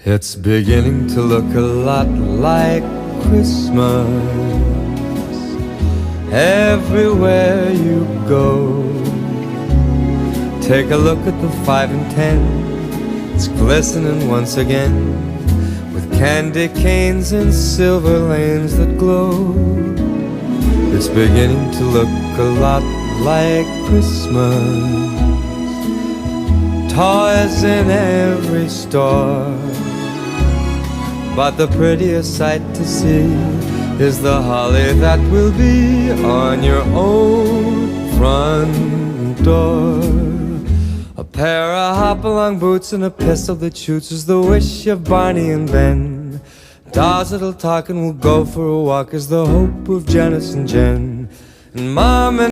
It's beginning to look a lot like Christmas everywhere you go. Take a look at the 5 and 10. It's glistening once again with candy canes and silver lanes that glow. It's beginning to look a lot like Christmas. Toys in every store, but the prettiest sight to see is the holly that will be on your own front door. A pair of hop-along boots and a pistol that shoots is the wish of Barney and Ben. Dolls that'll talk and will go for a walk is the hope of Janice and Jen. And Mom and